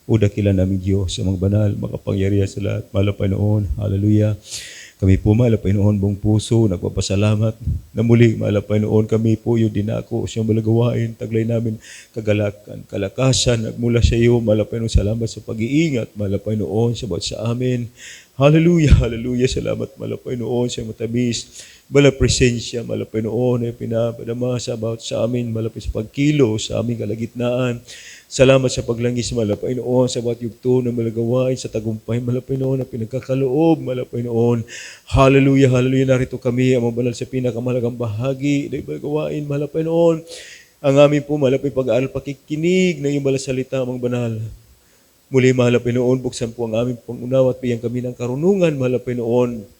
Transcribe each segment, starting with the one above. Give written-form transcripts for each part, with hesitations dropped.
O dakila namin Diyos, sa mga banal, makapangyarihan sa lahat, mahal na Panginoon. Hallelujah. Kami po, mahal na Panginoon, buong puso, nagpapasalamat na muli, mahal na Panginoon, kami po yung dinako sa malagawain, taglay namin kagalakan, kalakasan, nagmula sa iyo, mahal na Panginoon, salamat sa pag-iingat, mahal na Panginoon, sabat sa amin. Hallelujah, hallelujah, salamat, mahal na Panginoon, sa matabis, mahal na presensya, mahal na Panginoon, ay pinapadama sa about sa amin, mahal na sa pagkilo, sa aming kalagitnaan. Salamat sa paglangis, mahal na Panginoon, sa bawat yugto na malagawain, sa tagumpay, mahal na Panginoon, na pinagkakaloob, mahal na Panginoon. Hallelujah, hallelujah, narito kami, ang mabanal sa pinakamalagang bahagi, na malagawain, mahal na Panginoon. Ang amin po, mahal na pag-aaral, pakikinig ng iyong balas salita, mga banal. Muli, mahal na Panginoon, buksan po ang aming pangunawa at bigyan kami ng karunungan, mahal na Panginoon.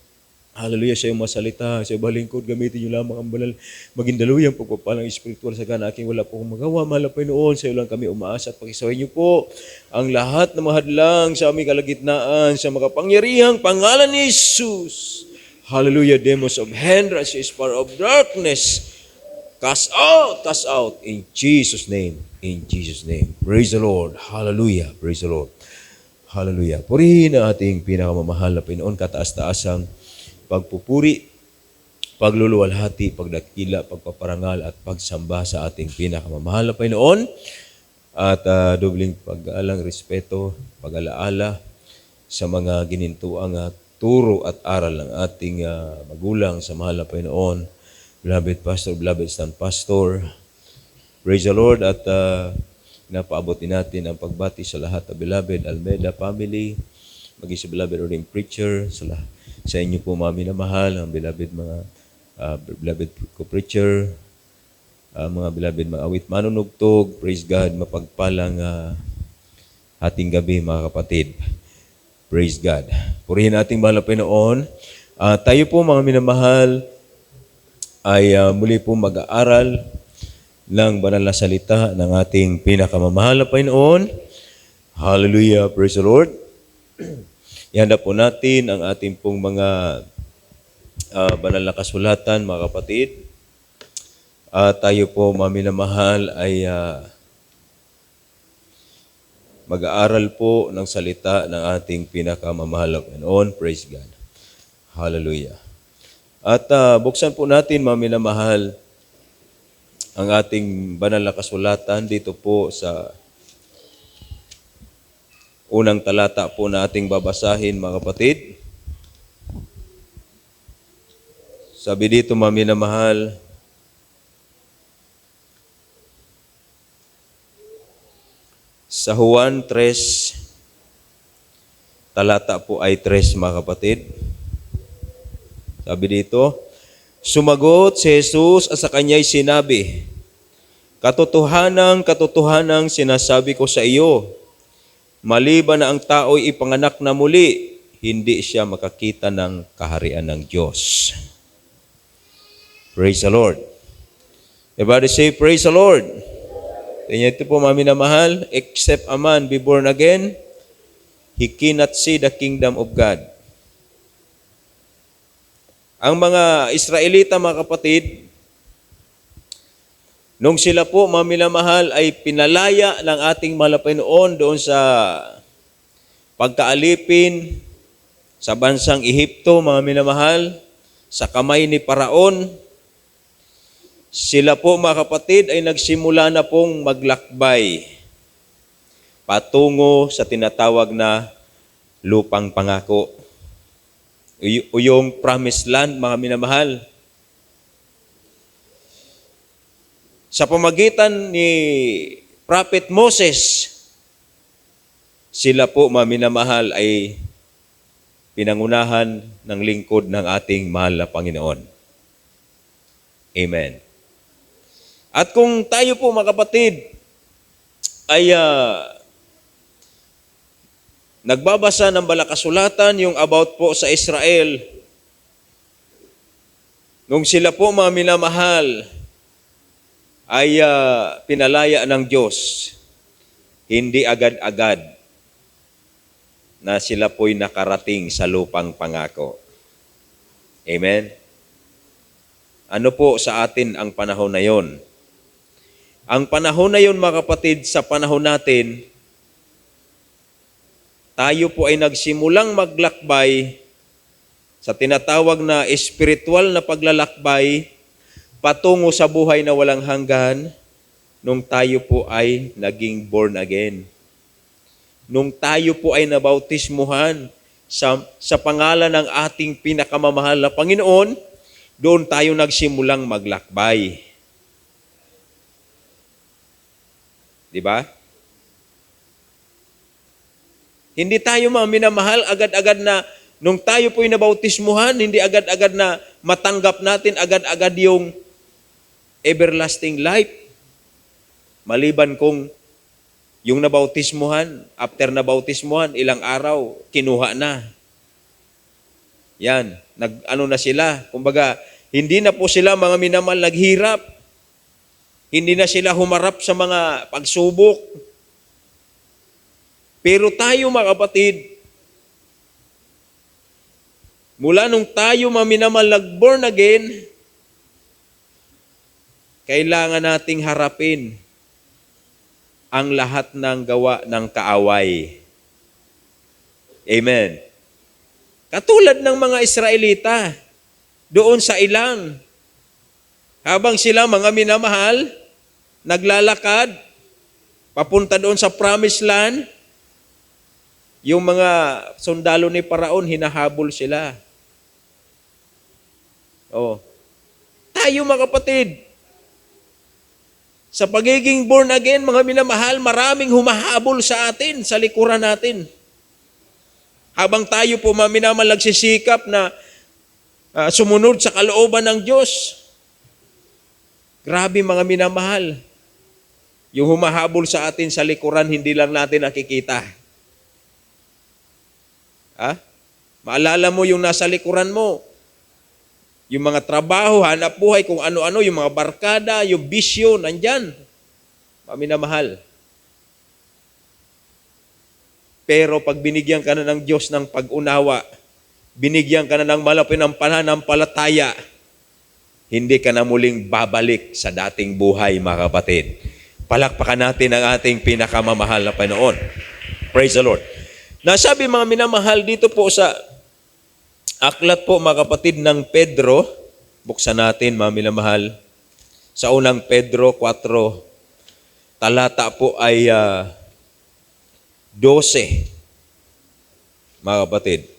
Hallelujah, sa iyong masalita, sa iyong balingkod, gamitin niyo lamang ang banal, maging daluyang pagpapalang espiritual sa gana aking wala po akong magawa. Mahal na Panginoon, sa iyo lang kami umaasa at pakisaway niyo po ang lahat na mahadlang sa aming kalagitnaan, sa makapangyarihang pangalan ni Jesus. Hallelujah, demons of hindrance, power of darkness, cast out, in Jesus' name, in Jesus' name. Praise the Lord, hallelujah, praise the Lord. Hallelujah. Purihin ang ating pinakamamahal na Panginoon, kataas-taasang pagpupuri, pagluluwalhati, pagdakila, pagpaparangal at pagsamba sa ating pinakamamahal na Panginoon at dobling pag-alang respeto, pag-alaala sa mga ginintuang turo at aral ng ating magulang sa mahal na Panginoon, beloved pastor, beloved stand pastor. Praise the Lord at napaabot din natin ang pagbati sa lahat ng beloved Almeida family, maging sa beloved ordained preacher, sa inyo po mga minamahal, ang beloved mga beloved co-preacher, mga beloved mga awit manunugtog, praise God, mapagpalang ating gabi mga kapatid. Praise God. Purihin nating mahal na Panginoon. Tayo po mga minamahal ay muli po mag-aaral ng banal na salita ng ating pinakamamahal na Panginoon. Hallelujah, praise the Lord. Ihanda po natin ang ating pong mga banal na kasulatan, mga kapatid. Tayo po, mga minamahal, ay mag-aaral po ng salita ng ating pinakamamahal na Panginoon. Praise God. Hallelujah. At buksan po natin, mga minamahal, ang ating banal na kasulatan dito po sa unang talata po na ating babasahin, mga kapatid. Sabi dito, mga minamahal, sa Juan 3, talata po ay 3, mga kapatid. Sabi dito, sumagot si Jesus at sa kanya'y sinabi, katotohanang sinasabi ko sa iyo, maliban na ang tao'y ipanganak na muli, hindi siya makakita ng kaharian ng Diyos. Praise the Lord. Everybody say, praise the Lord. Kanya ito po, mga minamahal, except a man be born again, he cannot see the kingdom of God. Ang mga Israelita, mga kapatid, nung sila po, mga minamahal, ay pinalaya ng ating mahal na Panginoon doon sa pagkaalipin sa bansang Ehipto, mga minamahal, sa kamay ni Paraon, sila po, mga kapatid, ay nagsimula na pong maglakbay patungo sa tinatawag na lupang pangako. O yung promised land, mga minamahal. Sa pamagitan ni Prophet Moses, sila po, mga minamahal, ay pinangunahan ng lingkod ng ating mahal na Panginoon. Amen. At kung tayo po, mga kapatid, ay nagbabasa ng balakasulatan, yung about po sa Israel, nung sila po, mga minamahal, ay pinalaya ng Diyos, hindi agad-agad na sila po'y nakarating sa lupang pangako. Amen? Ano po sa atin ang panahon na yon? Ang panahon na yon, mga kapatid, sa panahon natin, tayo po ay nagsimulang maglakbay sa tinatawag na espiritual na paglalakbay patungo sa buhay na walang hanggan nung tayo po ay naging born again. Nung tayo po ay nabautismuhan sa pangalan ng ating pinakamamahal na Panginoon, doon tayo nagsimulang maglakbay. Di ba? Hindi tayo minamahal agad-agad na nung tayo po'y nabautismuhan, hindi agad-agad na matanggap natin agad-agad yung everlasting life. Maliban kung yung nabautismuhan, after nabautismuhan, ilang araw, kinuha na. Yan, nag-ano na sila. Kumbaga, hindi na po sila mga minamahal naghirap. Hindi na sila humarap sa mga pagsubok. Pero tayo mga kapatid, mula nung tayo maminamal nag-born again, kailangan nating harapin ang lahat ng gawa ng kaaway. Amen. Katulad ng mga Israelita, doon sa ilang, habang sila mga minamahal, naglalakad, papunta doon sa promised land, yung mga sundalo ni Paraon, hinahabol sila. Oh. Tayo mga kapatid, sa pagiging born again, mga minamahal, maraming humahabol sa atin, sa likuran natin. Habang tayo po minamahal nagsisikap na sumunod sa kalooban ng Diyos. Grabe mga minamahal. Yung humahabol sa atin sa likuran, hindi lang natin nakikita. Maalala mo yung nasa likuran mo. Yung mga trabaho, hanap buhay, kung ano-ano, yung mga barkada, yung bisyo, nandyan. Maminamahal. Pero pag binigyan ka na ng Diyos ng pag-unawa, binigyan ka na ng malapit ng pananampalataya, hindi ka na muling babalik sa dating buhay, mga kapatid. Palakpakan natin ang ating pinakamamahal na Panginoon. Praise the Lord. Nasabi mga minamahal dito po sa aklat po mga kapatid ng Pedro, buksan natin mga minamahal, sa unang Pedro 4, talata po ay 12, mga kapatid.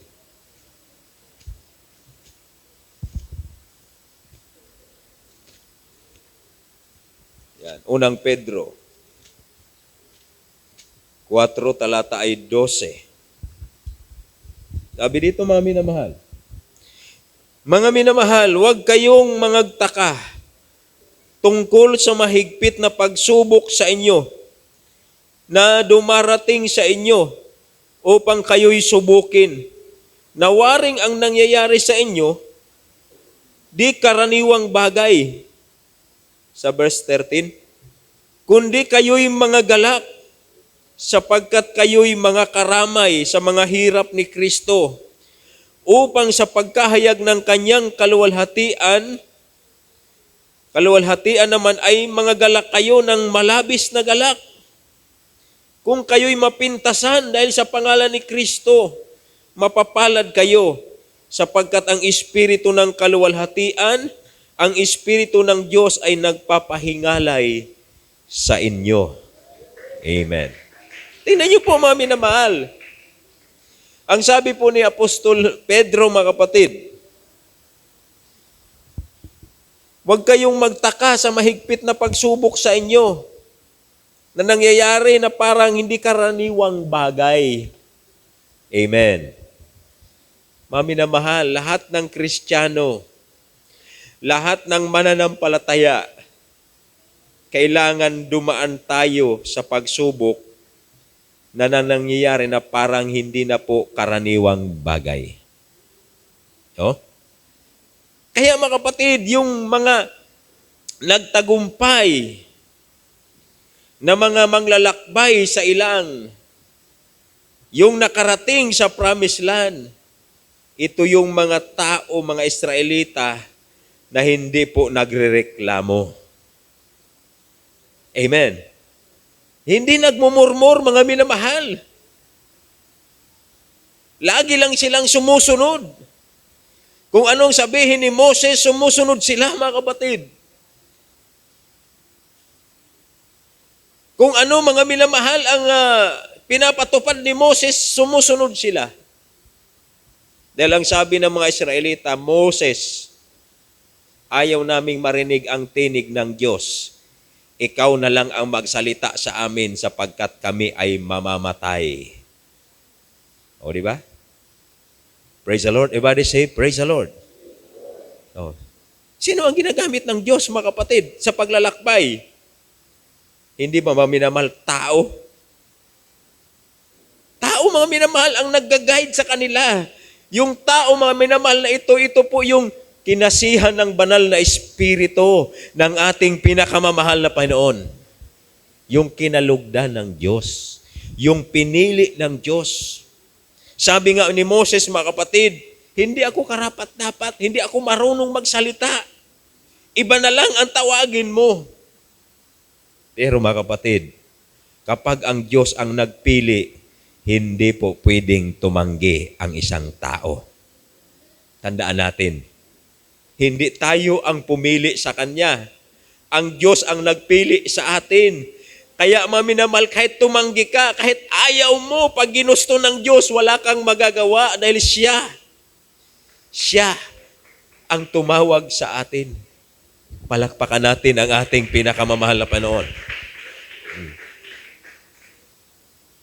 Yan, unang Pedro 4, talata ay 12. Sabi dito mga minamahal, mga minamahal, huwag kayong mangagtaka tungkol sa mahigpit na pagsubok sa inyo na dumarating sa inyo upang kayo'y subukin. Nawaring ang nangyayari sa inyo, di karaniwang bagay. Sa verse 13, kundi kayo'y mga galak, sapagkat kayo'y mga karamay sa mga hirap ni Kristo, upang sa pagkahayag ng kanyang kaluwalhatian naman ay mga galak kayo ng malabis na galak. Kung kayo'y mapintasan dahil sa pangalan ni Kristo, mapapalad kayo, sapagkat ang Espiritu ng kaluwalhatian, ang Espiritu ng Diyos ay nagpapahingalay sa inyo. Amen. Tingnan niyo po mga minamahal. Ang sabi po ni Apostol Pedro, mga kapatid, huwag kayong magtaka sa mahigpit na pagsubok sa inyo na nangyayari na parang hindi karaniwang bagay. Amen. Mga minamahal, lahat ng Kristiyano, lahat ng mananampalataya, kailangan dumaan tayo sa pagsubok na nangyayari na parang hindi na po karaniwang bagay. No? Kaya mga kapatid, yung mga nagtagumpay na mga manglalakbay sa ilang, yung nakarating sa promised land, ito yung mga tao, mga Israelita, na hindi po nagrereklamo. Amen. Hindi nagmumurmur, mga minamahal. Lagi lang silang sumusunod. Kung anong sabihin ni Moses, sumusunod sila, mga kapatid. Kung ano, mga minamahal, ang pinapatupad ni Moses, sumusunod sila. Dahil ang sabi ng mga Israelita, Moses, ayaw naming marinig ang tinig ng Diyos. Ikaw na lang ang magsalita sa amin sapagkat kami ay mamamatay. O, di ba? Praise the Lord. Everybody say, praise the Lord. O. Sino ang ginagamit ng Diyos, mga kapatid, sa paglalakbay? Hindi ba minamahal? Tao. Tao, mga minamahal, ang nag-guide sa kanila. Yung tao, mga minamahal na ito po yung kinasihan ng banal na espiritu ng ating pinakamamahal na Panginoon. Yung kinalugdan ng Diyos. Yung pinili ng Diyos. Sabi nga ni Moses, mga kapatid, hindi ako karapat-dapat, hindi ako marunong magsalita. Iba na lang ang tawagin mo. Pero mga kapatid, kapag ang Diyos ang nagpili, hindi po pwedeng tumanggi ang isang tao. Tandaan natin, hindi tayo ang pumili sa Kanya. Ang Diyos ang nagpili sa atin. Kaya maminamahal, kahit tumanggi ka, kahit ayaw mo, pag ginusto ng Diyos, wala kang magagawa dahil Siya ang tumawag sa atin. Palakpakan natin ang ating pinakamamahal na Panginoon.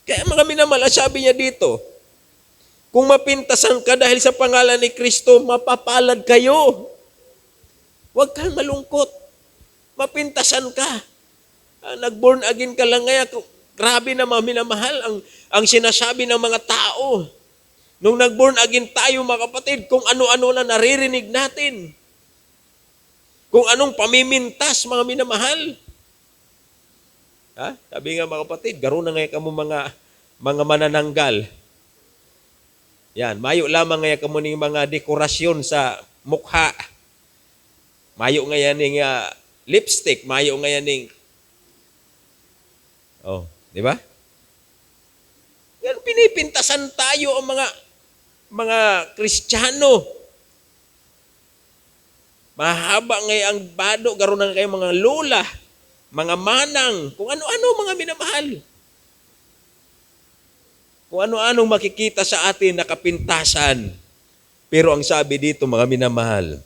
Kaya mga minamahal, sabi niya dito, kung mapintasan ka dahil sa pangalan ni Kristo, mapapalad kayo. Huwag kang malungkot. Mapintasan ka. Nag-born again ka lang ngayon. Grabe na mga minamahal ang sinasabi ng mga tao. Nung nag-born again tayo, mga kapatid, kung ano-ano na naririnig natin. Kung anong pamimintas, mga minamahal. Sabi nga mga kapatid, garo na ngayon kamo mga manananggal. Yan, mayo lamang ngayon kamo ning mga dekorasyon sa mukha. Mayo ngayon ning lipstick, mayo ngayon ning di ba? Yan, pinipintasan tayo ang mga Kristiyano. Mahaba ngayon ang bado, garo na kayo mga lola, mga manang, kung ano-ano mga minamahal. Kung ano-anong makikita sa atin na kapintasan. Pero ang sabi dito, mga minamahal,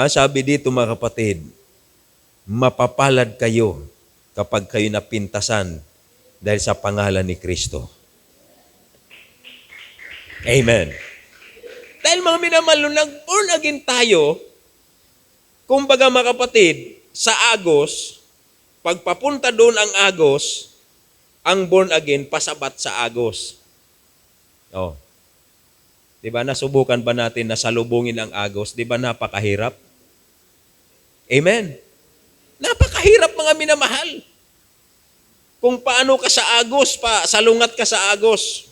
sabi dito mga kapatid, mapapalad kayo kapag kayo napintasan dahil sa pangalan ni Kristo. Amen. Dahil mga minamahal, nung nag-born again tayo, kumbaga mga kapatid, sa Agos, pagpapunta doon ang Agos, ang born again, pasabat sa Agos. Diba, nasubukan ba natin na salubungin ang Agos? Diba napakahirap? Amen. Napakahirap mga minamahal. Kung paano ka sa Agos, salungat ka sa Agos.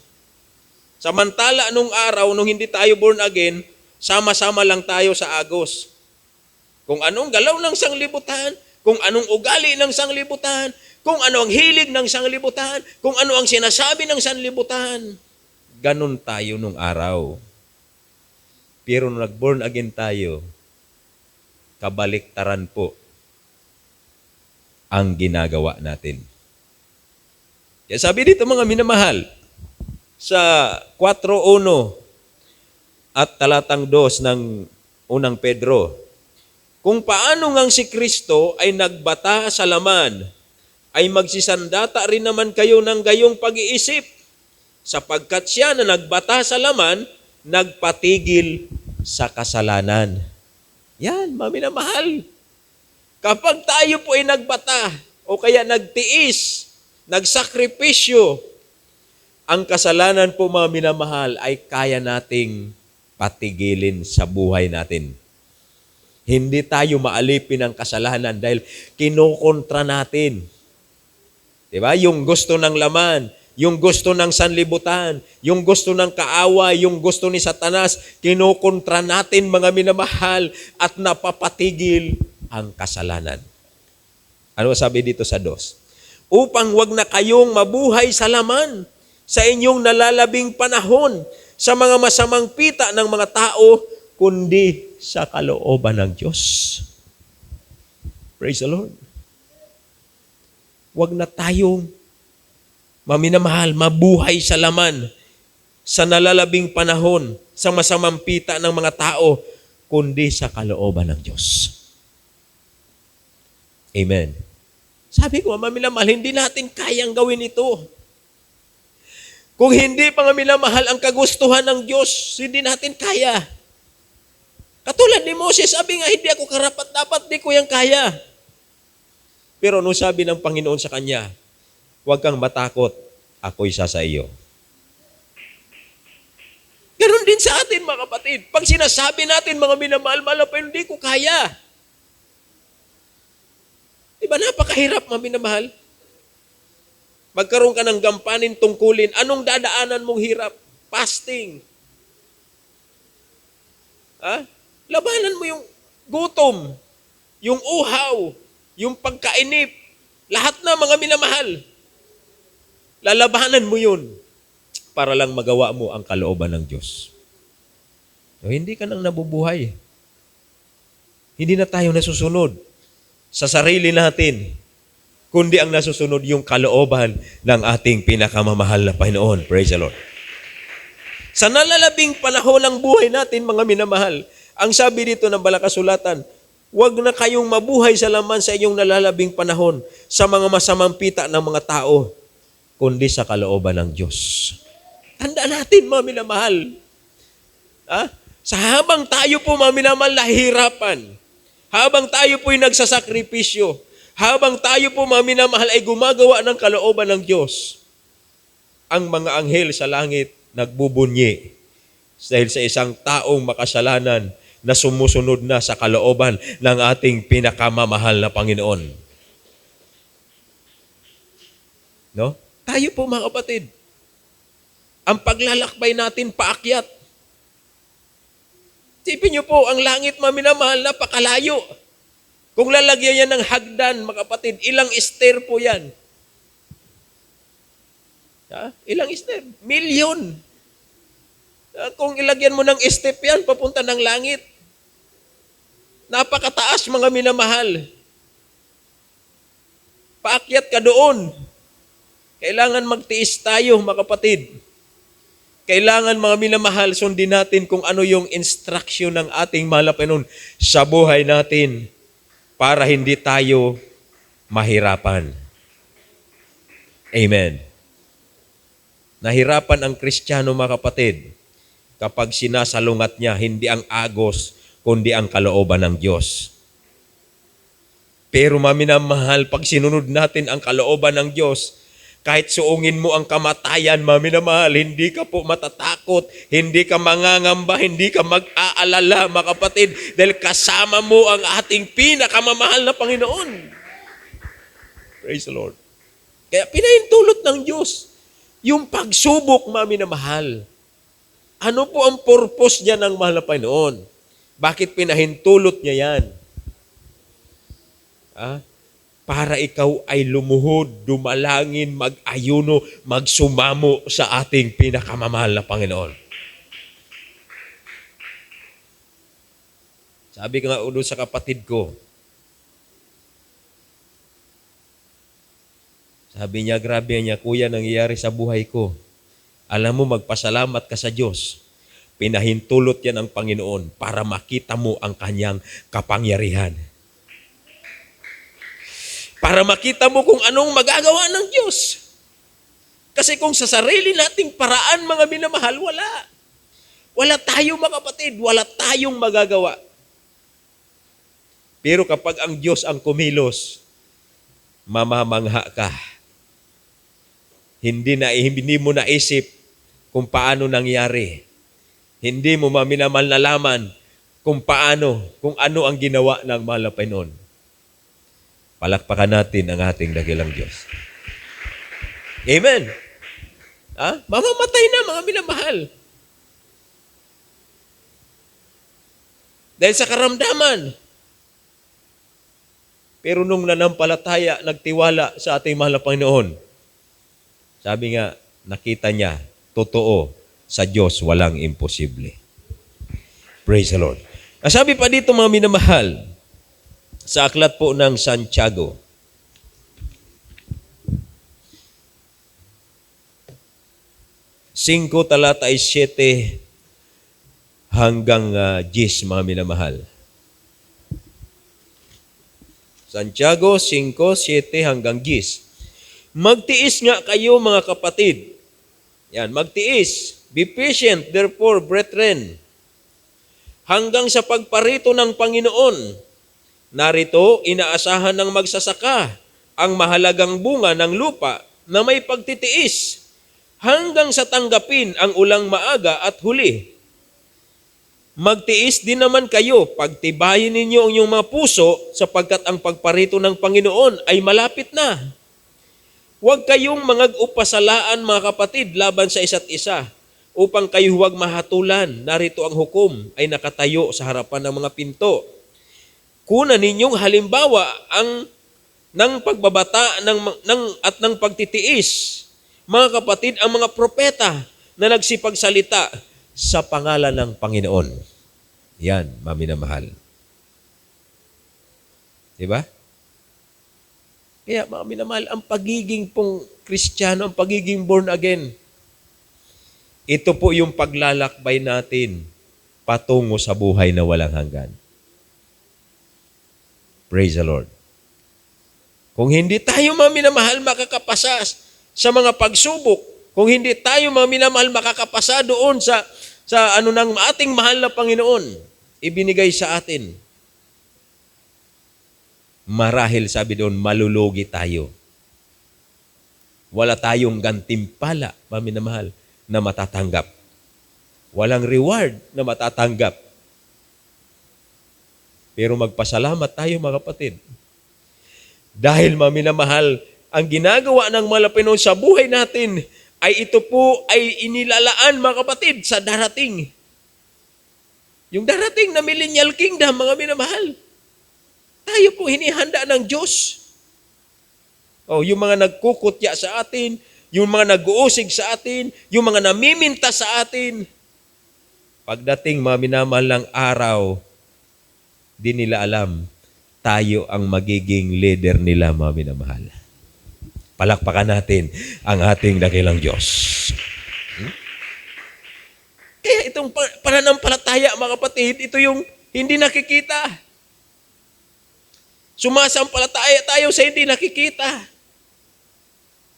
Samantala, nung araw, nung hindi tayo born again, sama-sama lang tayo sa Agos. Kung anong galaw ng sanglibutan, kung anong ugali ng sanglibutan, kung ano ang hilig ng sanglibutan, kung ano ang sinasabi ng sanglibutan. Ganon tayo nung araw. Pero nung nag-born again tayo, kabaliktaran po ang ginagawa natin. Kaya sabi dito mga minamahal, sa 4:1 at talatang 2 ng unang Pedro, kung paano ngang si Kristo ay nagbata sa laman, ay magsisandata rin naman kayo ng gayong pag-iisip, sapagkat siya na nagbata sa laman, nagpatigil sa kasalanan. Yan, maminamahal. Kapag tayo po ay nagbata, o kaya nagtiis, nagsakripisyo, ang kasalanan po mga minamahal ay kaya nating patigilin sa buhay natin. Hindi tayo maalipin ng kasalanan dahil kinukontra natin. Diba? Yung gusto ng laman, yung gusto ng sanlibutan, yung gusto ng kaaway, yung gusto ni Satanas, kinukontra natin mga minamahal at napapatigil ang kasalanan. Ano sabi dito sa 2? Upang wag na kayong mabuhay sa laman sa inyong nalalabing panahon sa mga masamang pita ng mga tao, kundi sa kalooban ng Diyos. Praise the Lord. Huwag na tayong maminamahal, mabuhay sa laman sa nalalabing panahon sa masamang pita ng mga tao, kundi sa kalooban ng Diyos. Amen. Sabi ko, mga minamahal, hindi natin kayang gawin ito. Kung hindi pa nga minamahal ang kagustuhan ng Diyos, hindi natin kaya. Katulad ni Moses, sabi nga, hindi ako karapat dapat, di ko yang kaya. Pero nung sabi ng Panginoon sa kanya, huwag kang matakot, ako'y isa sa iyo. Ganon din sa atin, mga kapatid. Pag sinasabi natin, mga minamahal, hindi ko kaya. Diba napakahirap, mga minamahal? Magkaroon ka ng gampanin, tungkulin, anong dadaanan mong hirap? Fasting. Labanan mo yung gutom, yung uhaw, yung pagkainip, lahat na mga minamahal. Lalabanan mo yun para lang magawa mo ang kalooban ng Diyos. So, hindi ka nang nabubuhay. Hindi na tayo nasusunod sa sarili natin, kundi ang nasusunod yung kalooban ng ating pinakamamahal na Panginoon. Praise the Lord. Sa nalalabing panahon ng buhay natin, mga minamahal, ang sabi dito ng balakasulatan, huwag na kayong mabuhay sa laman sa inyong nalalabing panahon sa mga masamang pita ng mga tao, kundi sa kalooban ng Diyos. Tandaan natin, mga minamahal. Sa habang tayo po, mga minamahal, nahihirapan, habang tayo po'y nagsasakripisyo, habang tayo po, mga minamahal, ay gumagawa ng kalooban ng Diyos, ang mga anghel sa langit nagbubunyi dahil sa isang taong makasalanan na sumusunod na sa kalooban ng ating pinakamamahal na Panginoon. No? Tayo po, mga kapatid, ang paglalakbay natin paakyat. Isipin niyo po, ang langit, mga minamahal, napakalayo. Kung lalagyan yan ng hagdan, mga kapatid, ilang stair po yan? Ilang stair? Milyon. Kung ilagyan mo ng step yan, papunta ng langit. Napakataas, mga minamahal. Paakyat ka doon. Kailangan magtiis tayo, mga kapatid. Kailangan, mga minamahal, sundin natin kung ano yung instruction ng ating mahal na Panginoon sa buhay natin para hindi tayo mahirapan. Amen. Nahirapan ang Kristiyano, mga kapatid, kapag sinasalungat niya, hindi ang agos, kundi ang kalooban ng Diyos. Pero, mga minamahal, pag sinunod natin ang kalooban ng Diyos, kahit suungin mo ang kamatayan, mga minamahal, hindi ka po matatakot, hindi ka mangangamba, hindi ka mag-aalala, mga kapatid, dahil kasama mo ang ating pinakamamahal na Panginoon. Praise the Lord. Kaya pinahintulot ng Diyos yung pagsubok, mga minamahal. Ano po ang purpose niya ng mahal na Panginoon? Bakit pinahintulot niya yan? Para ikaw ay lumuhod, dumalangin, mag-ayuno, magsumamo sa ating pinakamamahal na Panginoon. Sabi ko nga ulo sa kapatid ko, sabi niya, grabe niya, kuya, nangyayari sa buhay ko. Alam mo, magpasalamat ka sa Diyos. Pinahintulot yan ng Panginoon para makita mo ang kanyang kapangyarihan. Para makita mo kung anong magagawa ng Diyos. Kasi kung sa sarili nating paraan, mga minamahal, wala. Wala tayo, mga kapatid. Wala tayong magagawa. Pero kapag ang Diyos ang kumilos, mamamangha ka. Hindi mo naisip kung paano nangyari. Hindi mo minamahal nalaman kung paano, kung ano ang ginawa ng mahal na Panginoon. Palakpakan natin ang ating dakilang Diyos. Amen. Mamamatay na, mga minamahal. Dahil sa karamdaman. Pero nung nanampalataya, nagtiwala sa ating mahal na Panginoon, sabi nga, nakita niya, totoo, sa Diyos walang imposible. Praise the Lord. Ang sabi pa dito mga minamahal, sa aklat po ng Santiago, talata 7 hanggang 10 mga minamahal. Santiago 5:7 hanggang 10. Magtiis nga kayo mga kapatid. Yan, magtiis. Be patient, therefore, brethren, hanggang sa pagparito ng Panginoon. Narito, inaasahan ng magsasaka ang mahalagang bunga ng lupa na may pagtitiis hanggang sa tanggapin ang ulang maaga at huli. Magtiis din naman kayo, pagtibayin ninyo ang inyong mga puso sapagkat ang pagparito ng Panginoon ay malapit na. Huwag kayong mangag-upasalaan mga kapatid laban sa isa't isa upang kayo huwag mahatulan. Narito ang hukom ay nakatayo sa harapan ng mga pinto. Kunan ninyong halimbawa ng pagbabata at ng pagtitiis. Mga kapatid, ang mga propeta na nagsipagsalita sa pangalan ng Panginoon. Yan, maminamahal. Diba? Kaya mga minamahal, ang pagiging pong Kristiyano, ang pagiging born again, ito po yung paglalakbay natin patungo sa buhay na walang hanggan. Praise the Lord. Kung hindi tayo mga minamahal makakapasa sa mga pagsubok, kung hindi tayo mga minamahal makakapasa doon sa ng ating mahal na Panginoon, ibinigay sa atin, marahil sabi doon, malulugi tayo. Wala tayong gantimpala, mga minamahal, na matatanggap. Walang reward na matatanggap. Pero magpasalamat tayo mga kapatid. Dahil mga minamahal, ang ginagawa ng Panginoon sa buhay natin ay ito po ay inilalaan mga kapatid sa darating. Yung darating na millennial kingdom mga minamahal. Tayo po hinihanda ng Diyos. Yung mga nagkukutya sa atin, yung mga nag-uusig sa atin, yung mga namiminta sa atin. Pagdating mga minamahal ng araw, di nila alam, tayo ang magiging leader nila, mga minamahal. Palakpakan natin ang ating dakilang Diyos. Kaya itong pananampalataya, mga kapatid, ito yung hindi nakikita. Sumasampalataya tayo sa hindi nakikita.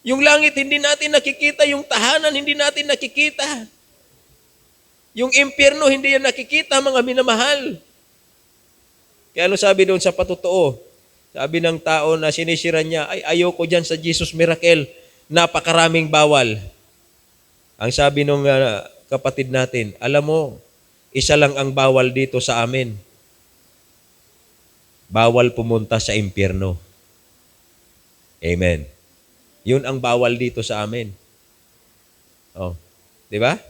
Yung langit hindi natin nakikita, yung tahanan hindi natin nakikita. Yung impyerno hindi yan nakikita, mga minamahal. Kaya ano sabi doon sa patotoo? Sabi ng tao na sinisiran niya, ay ayoko dyan sa Jesus Miracle, napakaraming bawal. Ang sabi nung kapatid natin, alam mo, isa lang ang bawal dito sa amin. Bawal pumunta sa impyerno. Amen. Yun ang bawal dito sa amin. Di ba?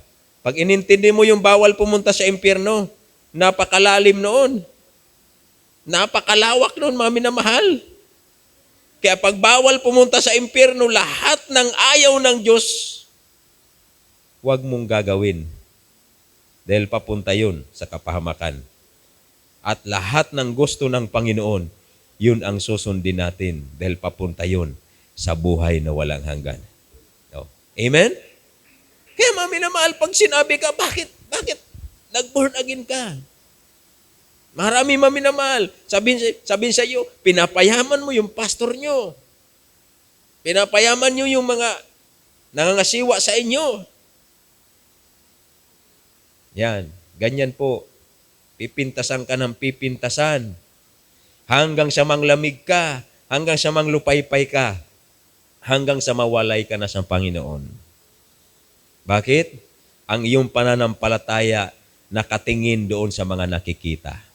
Pag inintindi mo yung bawal pumunta sa impyerno, napakalalim noon. Napakalawak noon, mga minamahal. Kaya pag bawal pumunta sa impyerno, lahat ng ayaw ng Diyos, huwag mong gagawin. Dahil papunta yun sa kapahamakan. At lahat ng gusto ng Panginoon, yun ang susundin natin. Dahil papunta yun sa buhay na walang hanggan. Amen? Kaya mga minamahal, pag sinabi ka, bakit nag-born again ka? Marami mga minamahal. Sabihin sa iyo, pinapayaman mo yung pastor nyo. Pinapayaman nyo yung mga nangangasiwa sa inyo. Yan, ganyan po. Pipintasan ka ng pipintasan. Hanggang sa manglamig ka, hanggang sa manglupaypay ka, hanggang sa mawalay ka na sa Panginoon. Bakit? Ang iyong pananampalataya nakatingin doon sa mga nakikita.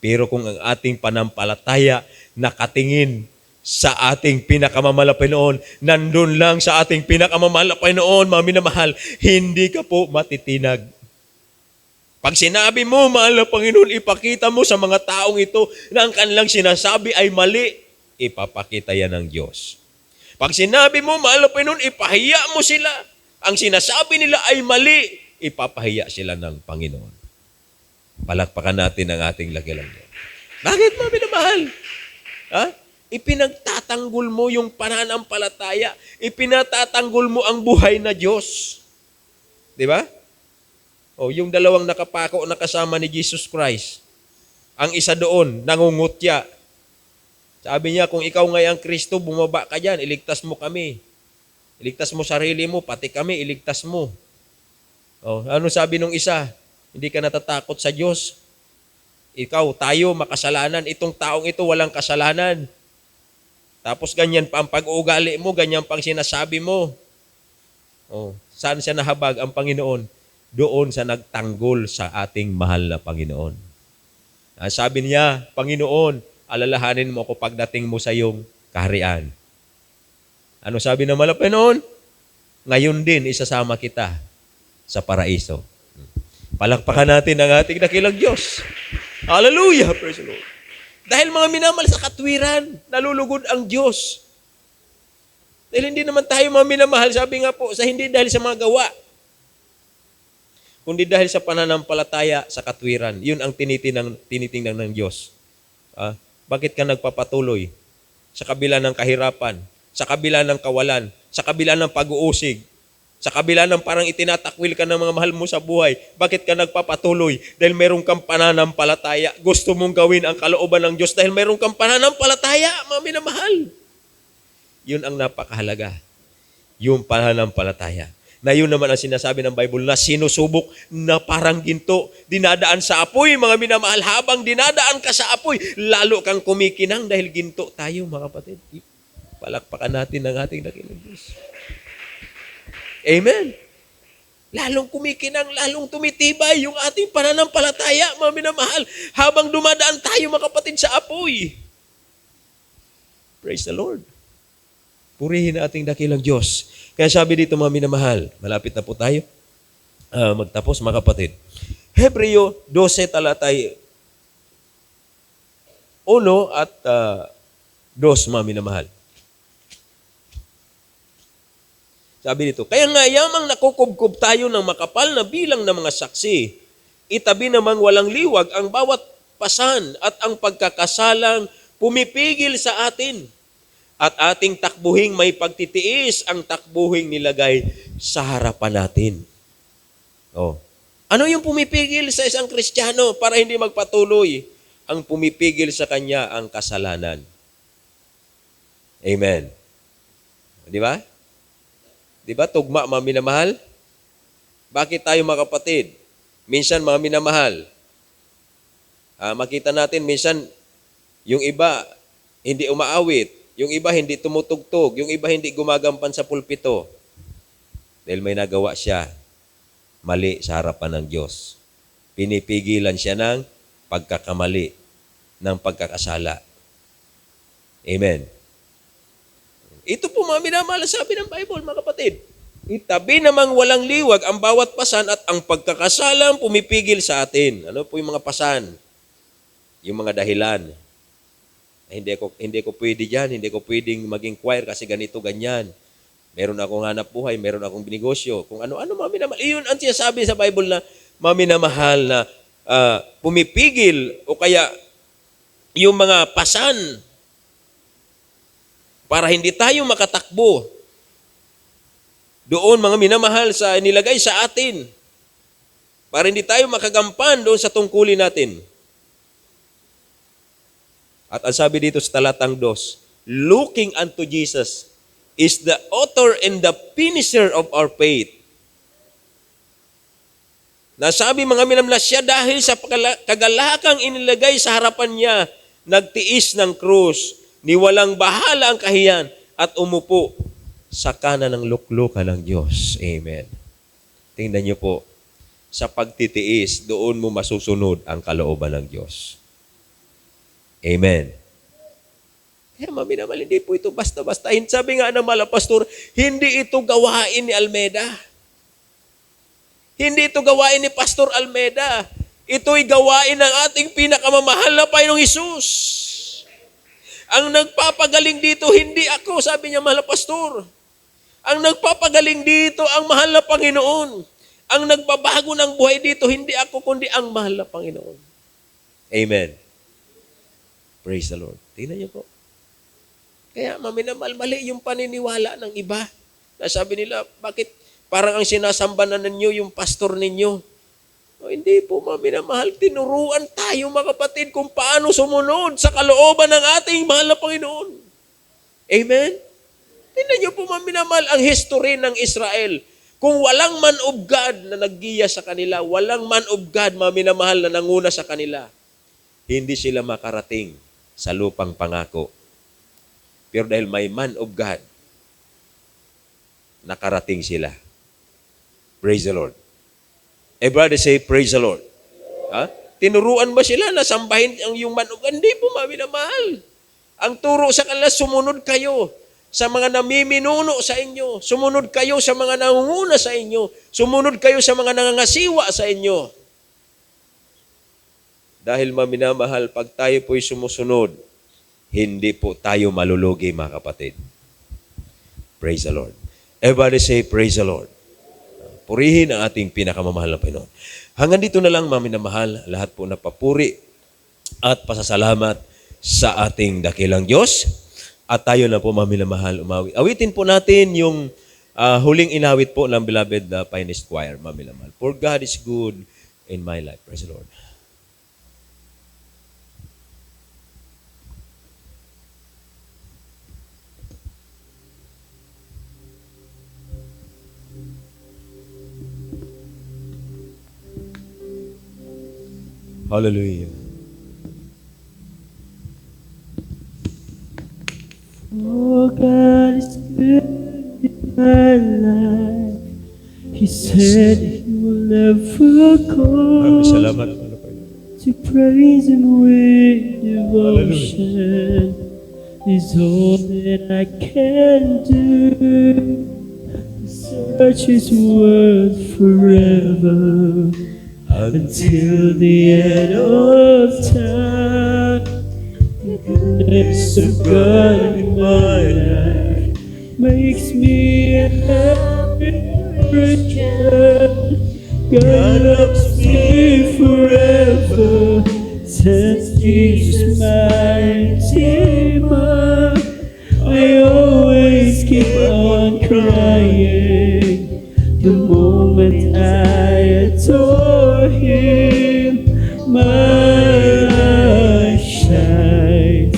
Pero kung ang ating panampalataya nakatingin sa ating pinakamamahal na Panginoon, nandun lang sa ating pinakamamahal na Panginoon, mga minamahal, hindi ka po matitinag. Pag sinabi mo, mahal na Panginoon, ipakita mo sa mga taong ito na ang kanilang sinasabi ay mali, ipapakita yan ng Diyos. Pag sinabi mo, mahal na Panginoon, ipahiya mo sila. Ang sinasabi nila ay mali, ipapahiya sila ng Panginoon. Palakpakan natin ang ating lagilang Diyos. Bakit mo minamahal? Ha? Ipinagtatanggol mo yung pananampalataya. Ipinatatanggol mo ang buhay na Diyos. Di ba? O, yung dalawang nakapako na kasama ni Jesus Christ. Ang isa doon, nangungutya. Sabi niya, kung ikaw ngay ang Kristo, bumaba ka dyan, iligtas mo kami. Iligtas mo sarili mo, pati kami, iligtas mo. O, ano sabi nung isa? Hindi ka natatakot sa Diyos. Ikaw, tayo, makasalanan. Itong taong ito, walang kasalanan. Tapos ganyan pa ang pag-uugali mo, ganyan pang sinasabi mo. O, saan siya nahabag ang Panginoon? Doon sa nagtanggol sa ating mahal na Panginoon. Sabi niya, Panginoon, alalahanin mo ako pagdating mo sa iyong kaharian. Ano sabi ng mahal na Panginoon? Ngayon din, isasama kita sa paraiso. Palakpakan natin ang ating dakilang Diyos. Hallelujah! Praise the Lord. Dahil mga minamahal sa katwiran, nalulugod ang Diyos. Dahil hindi naman tayo mga minamahal, sabi nga po, hindi dahil sa mga gawa, kundi dahil sa pananampalataya sa katwiran. Yun ang tinitingnan ng Diyos. Bakit ka nagpapatuloy sa kabila ng kahirapan, sa kabila ng kawalan, sa kabila ng pag-uusig, sa kabila ng parang itinatakwil ka ng mga mahal mo sa buhay? Bakit ka nagpapatuloy? Dahil meron kang pananampalataya. Gusto mong gawin ang kalooban ng Diyos dahil meron kang pananampalataya, mga minamahal. Yun ang napakahalaga. Yung pananampalataya. Na yun naman ang sinasabi ng Bible na sinusubok na parang ginto. Dinadaan sa apoy, mga minamahal. Habang dinadaan ka sa apoy, lalo kang kumikinang dahil ginto tayo, mga kapatid. Palakpakan natin ang ating dakilang Diyos. Amen. Lalong kumikinang, lalong tumitibay yung ating pananampalataya, mga minamahal, habang dumadaan tayo, mga kapatid, sa apoy. Praise the Lord. Purihin ang ating dakilang Diyos. Kaya sabi dito, mga minamahal, malapit na po tayo magtapos, mga kapatid. Hebreo 12 talatay 1 at 2, mga minamahal. Sabi dito, kaya nga yamang nakukubkob tayo ng makapal na bilang ng mga saksi, itabi namang walang liwag ang bawat pasan at ang pagkakasalang pumipigil sa atin. At ating takbuhing may pagtitiis ang takbuhing nilagay sa harapan natin. Oh. Ano yung pumipigil sa isang Kristiyano para hindi magpatuloy? Ang pumipigil sa kanya ang kasalanan. Amen. Di ba? Di ba? Tugma, mga minamahal? Bakit tayo, mga kapatid? Minsan, mga minamahal, makita natin, minsan, yung iba, hindi umaawit. Yung iba, hindi tumutugtog. Yung iba, hindi gumagampan sa pulpito. Dahil may nagawa siya, mali sa harapan ng Diyos. Pinipigilan siya ng pagkakamali, ng pagkakasala. Amen. Ito po, mga minamahal, sabi ng Bible, mga kapatid. Itabi namang walang liwag ang bawat pasan at ang pagkakasalang pumipigil sa atin. Ano po yung mga pasan? Yung mga dahilan. Hindi ko pwede dyan, hindi ko pwedeng maging choir kasi ganito, ganyan. Meron akong hanap buhay, meron akong binegosyo. Kung ano-ano, mga minamahal. Iyon ang sinasabi sa Bible na mga minamahal na pumipigil o kaya yung mga pasan para hindi tayo makatakbo doon, mga minamahal, sa nilagay sa atin. Para hindi tayo makagampan doon sa tungkulin natin. At ang sabi dito sa talatang 2, looking unto Jesus is the author and the finisher of our faith. Nasabi, mga minamahal, siya dahil sa kagalakang inilagay sa harapan niya, nagtiis ng krus, niwalang bahala ang kahiyan, at umupo sa kanan ng luklukan ng Diyos. Amen. Tingnan niyo po, sa pagtitiis, doon mo masusunod ang kalooban ng Diyos. Amen. Kaya maminamahal, hindi po ito basta-basta. Sabi nga ng mga pastor, hindi ito gawain ni Almeda. Hindi ito gawain ni Pastor Almeda. Ito'y gawain ng ating pinakamamahal na Panginoong Hesus. Ang nagpapagaling dito, hindi ako, sabi niya, mahal na pastor. Ang nagpapagaling dito, ang mahal na Panginoon. Ang nagbabago ng buhay dito, hindi ako, kundi ang mahal na Panginoon. Amen. Praise the Lord. Tingnan niyo po. Kaya, maminamahal, mali yung paniniwala ng iba. Na sabi nila, bakit parang ang sinasambanan ninyo yung pastor ninyo? O, hindi po, maminamahal. Tinuruan tayo, mga kapatid, kung paano sumunod sa kalooban ng ating mahal na Panginoon. Amen? Tingnan niyo po, maminamahal, ang history ng Israel. Kung walang man of God na naggiya sa kanila, walang man of God, maminamahal, na nanguna sa kanila, hindi sila makarating sa lupang pangako. Pero dahil may man of God, nakarating sila. Praise the Lord. Everybody say, praise the Lord. Ha? Tinuruan ba sila na sambahin ang yung man of God? Hindi po, maminamahal. Ang turo sa kanila, sumunod kayo sa mga namiminuno sa inyo. Sumunod kayo sa mga nangunguna sa inyo. Sumunod kayo sa mga nangangasiwa sa inyo. Dahil maminamahal, pag tayo po'y sumusunod, hindi po tayo malulugi, mga kapatid. Praise the Lord. Everybody say, praise the Lord. Purihin ang ating pinakamamahal na Panginoon. Hanggang dito na lang, maminamahal, lahat po na papuri at pasasalamat sa ating dakilang Diyos. At tayo na po, maminamahal, umawit. Awitin po natin yung huling inawit po ng beloved Finest Choir, maminamahal. For God is good in my life. Praise the Lord. Hallelujah. Oh, God is good in my life. He said He will never Maraming call salamat, mahal na Panginoon. to praise Him with devotion. Is all that I can do. The search is worth forever. Until the end of time, the goodness of God in my life makes me a happy Christian. God loves me forever, since Jesus my Redeemer. I always keep on crying the moment I adore Him. My life shines,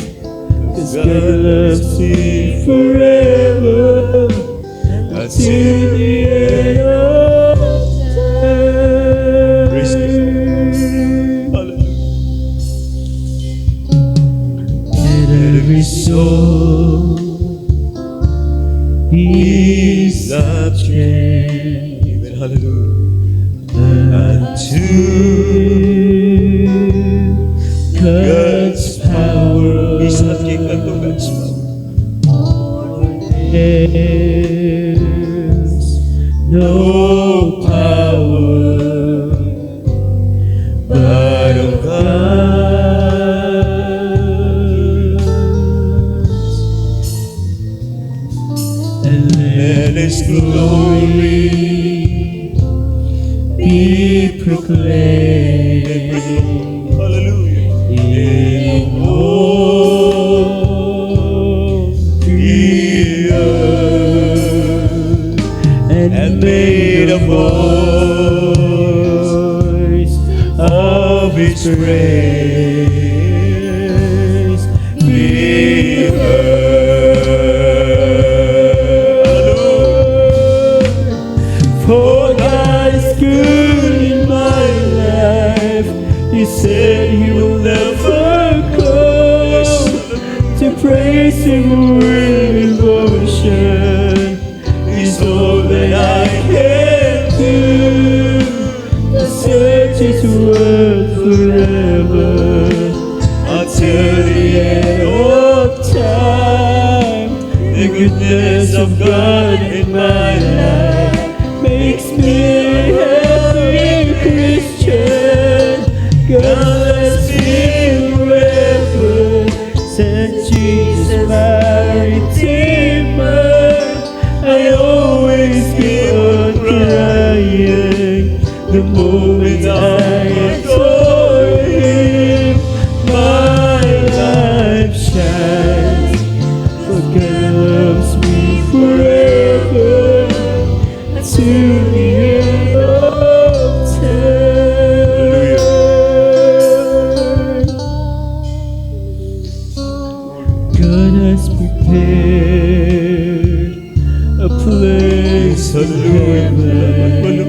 'cause God loves me forever, until the end of time. Praise God. Let every soul be subject Amen. Hallelujah. unto God's power. Be subject unto God's power. There's no power but of God. And let His glory be proclaimed Hallelujah. in all the earth, and may the voice of His praise be heard. For God is good in my life. He said He will never come to praise Him with devotion. Is all that I can do. The search is worth forever, until the end of time. The goodness of God in my life makes me a happy Christian. God bless me forever, since Jesus till the end of time. God has prepared a place in heaven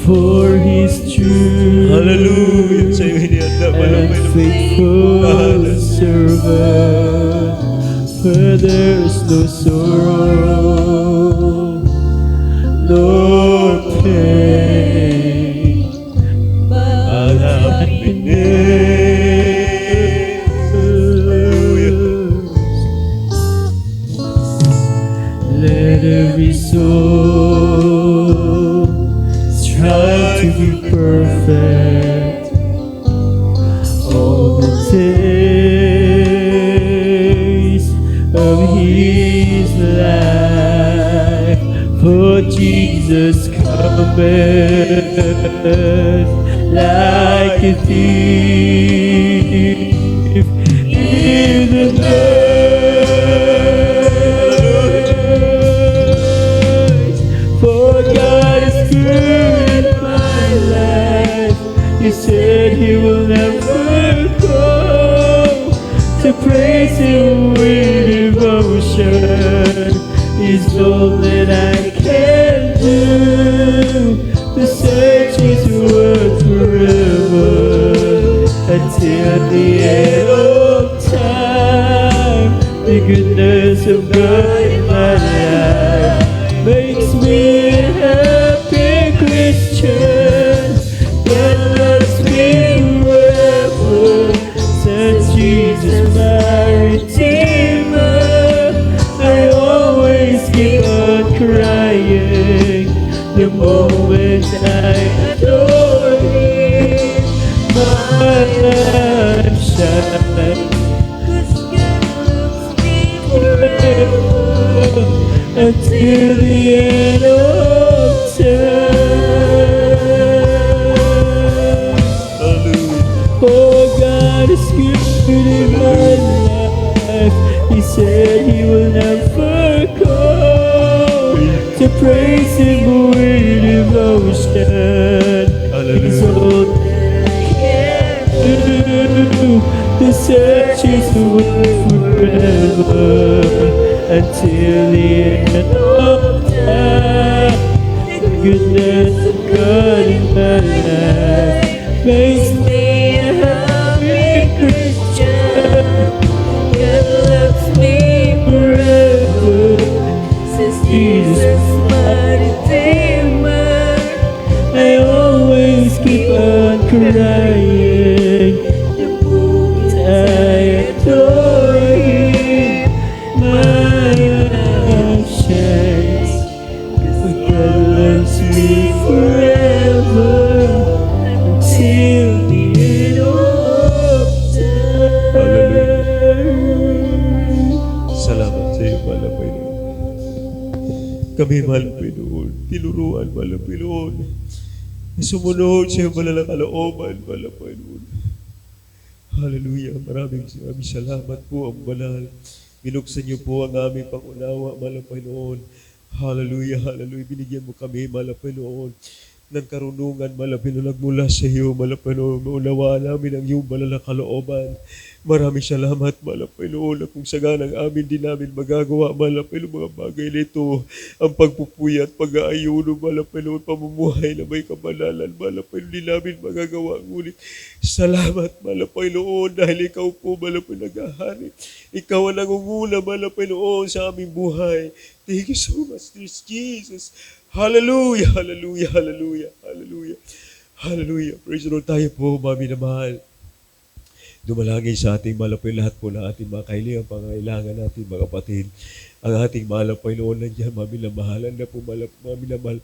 for His true Hallelujah. Sa iyo hinihanda, and faithful servant, where there's no sorrow nor pain, but happiness. Let every soul strive to be perfect all the days of his life, for Jesus cometh like a thief in the night. For God is good in my life. He said He will never go. To praise Him with devotion is all that I can do. The search is worth forever until the end of time. The goodness of God in my life makes me a happy Christian. God loves me forever, since Jesus my Redeemer. I always keep on crying the moment I adore Him. My life shines forever until the end of time. Oh, God is good in my life. He said He will never go. To praise Him with devotion is all that I can do. The search is worth forever until the end of time. The goodness of God in my life makes me a happy Christian. God loves me forever, since Jesus my Redeemer. I always keep on crying the moment I adore Him. My life shines, 'cause God loves me forever until the end of time. Salamat sa iyo, mahal na Panginoon. Kami, mahal na Panginoon, tinuruan, mahal na Panginoon, na sumunod sa iyong banal na kalooban, mahal na Panginoon. Hallelujah. Maraming salamat po ang banal. Binuksan niyo po ang aming pangunawa, mahal na Panginoon. Hallelujah, hallelujah. Binigyan mo kami, mahal na Panginoon, ng karunungan, mahal na Panginoon, nagmula sa iyo, mahal na Panginoon. Maunawaan namin ang iyong banal na kalooban. Maraming salamat, mahal na Panginoon, na kung saganang amin din namin magagawa, mahal na Panginoon, mga bagay nito, ang pagpupuyat, pag-aayuno, mahal na Panginoon, pamumuhay na may kabanalan, mahal na Panginoon, di namin magagawa. Ngunit salamat, mahal na Panginoon, dahil ikaw po, mahal na Panginoon, naghahari. Ikaw ang nangunguna, mahal na Panginoon, sa aming buhay. Thank you so much, Jesus. Hallelujah, hallelujah, hallelujah, hallelujah, hallelujah. Praise the Lord. Tayo po, mami na mahal. Dumalangin sa ating mahal na Panginoon, lahat po ng ating mga kahilingan, pangailangan natin, mga kapatid. Ang ating mahal na Panginoon nandiyan, mami na mahalan na po, mami na mahal.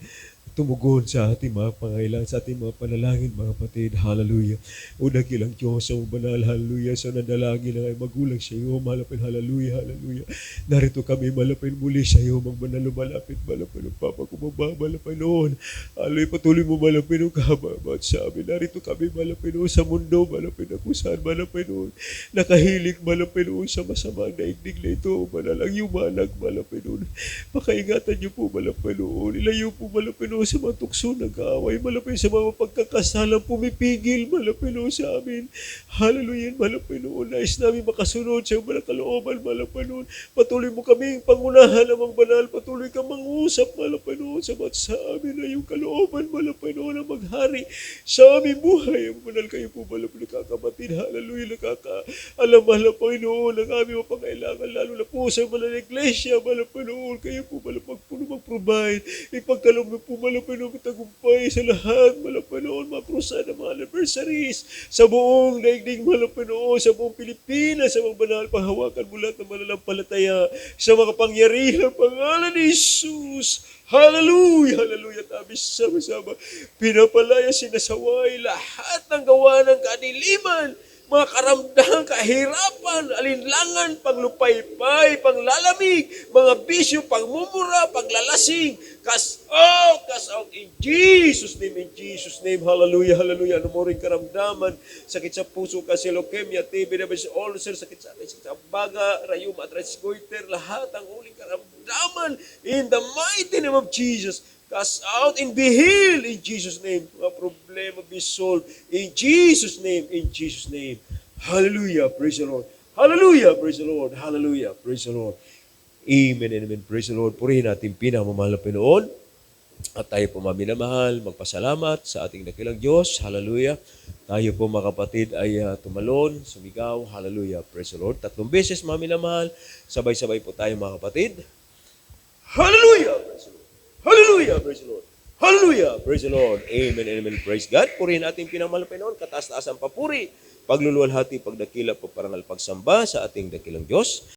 tumugon sa ating mga pangailangan, sa ating mga panalangin, mga kapatid. Hallelujah. O dakilang Diyos, ang banal, hallelujah, sa nanalangin ng ay magulang sa iyo, malapit, hallelujah, hallelujah. Narito kami, malapit muli sa iyo, magbanal, malapit, malapit, papakumaba, malapit noon. Hallelujah, patuloy mo malapit noon, kahababat sa amin. Narito kami, malapit noon sa mundo, malapit na kung saan, malapit noon. Nakahilig, malapit noon sa masamang daigdig na ito, manalang yumanag, malapit noon. Pakaingatan niyo po, malapit noon. Ilayo po, malapit noon sa mga tukso, nag-aaway, malapit sa mga pagkakasalang pumipigil, malapit noon sa amin. Hallelujah, malapit noon. Nais namin makasunod sa mga kalooban, malapit noon. Patuloy mo kaming pangunahan ng mga banal, patuloy ka mangusap, malapit noon sa sa amin na yung kalooban, malapit noon ang maghari sa aming buhay. Ang banal kayo po, malapit nakakabatid, hallelujah, nakakaalam, malapit noon ang aming mapangailangan, lalo na po sa mga iglesia, malapit noon kayo po, malapit po mag-provide, ipagkaloob na po, malapit noon tagumpay sa lahat, malapit noon makrusada ng mga anniversaries sa buong daigdig, malapit noon sa buong Pilipinas, sa mga banal, panghawakan mo lahat ng mananampalataya sa mga pangyarihan, pangalan ni Jesus. Hallelujah, hallelujah. Tabi sama-sama, pinapalaya, sinasaway lahat ng gawa ng kadiliman, mga karamdahan, kahirapan, alinlangan, panglupaypay, panglalamig, mga bisyo, pangmumura, paglalasing, cast out, in Jesus' name, hallelujah, hallelujah. Ano mo rin karamdaman, sakit sa puso, kasi leukemia, TB, diabetes, ulcer, sakit sa atin, sakit sa baga, rayuma, arthritis goiter, lahat ang uling karamdaman, in the mighty name of Jesus, cast out and be healed in Jesus' name. Mga problema be solved in Jesus' name, in Jesus' name. Hallelujah, praise the Lord. Hallelujah, praise the Lord. Hallelujah, praise the Lord. Amen and amen, praise the Lord. Purihin natin pinamamahal na Pinoon. At tayo po maminamahal, magpasalamat sa ating dakilang Diyos. Hallelujah. Tayo po mga kapatid ay tumalon, sumigaw. Hallelujah, praise the Lord. 3 beses maminamahal. Sabay-sabay po tayo mga kapatid. Hallelujah, praise the Lord. Hallelujah, praise the Lord. Hallelujah, praise the Lord. Amen and amen, praise God. Purihin natin pinamahal na Pinoon, kataas-taas ang papuri, pagluluwalhati, pagdakila, pagparangal, pagsamba sa ating dakilang Diyos.